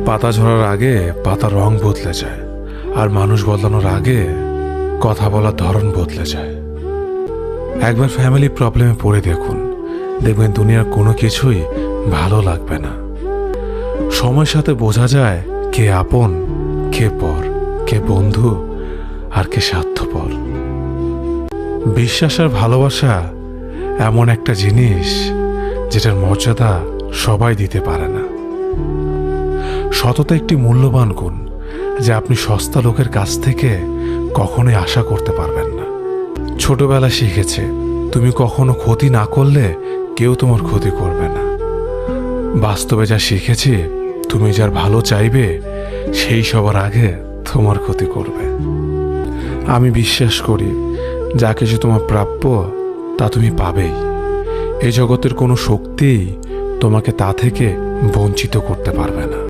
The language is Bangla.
পাতা ঝরার আগে পাতার রং বদলে যায়, আর মানুষ বদলানোর আগে কথা বলার ধরন বদলে যায়। একবার ফ্যামিলি প্রবলেমে পড়ে দেখুন, দেখবেন দুনিয়ার কোনো কিছুই ভালো লাগবে না। সময়ের সাথে বোঝা যায় কে আপন, কে পর, কে বন্ধু, আর কে স্বার্থপর। বিশ্বাস আর ভালোবাসা এমন একটা জিনিস যেটার মর্যাদা সবাই দিতে পারে না। সততা একটি মূল্যবান গুণ, যা আপনি সস্তা লোকের কাছ থেকে কখনোই আশা করতে পারবেন না। ছোটবেলা শিখেছে, তুমি কখনো ক্ষতি না করলে কেউ তোমার ক্ষতি করবে না। বাস্তবে যা শিখেছি, তুমি যার ভালো চাইবে সেই সবার আগে তোমার ক্ষতি করবে। আমি বিশ্বাস করি, যা কিছু তোমার প্রাপ্য তা তুমি পাবেই। এই জগতের কোনো শক্তিই তোমাকে তা থেকে বঞ্চিত করতে পারবে না।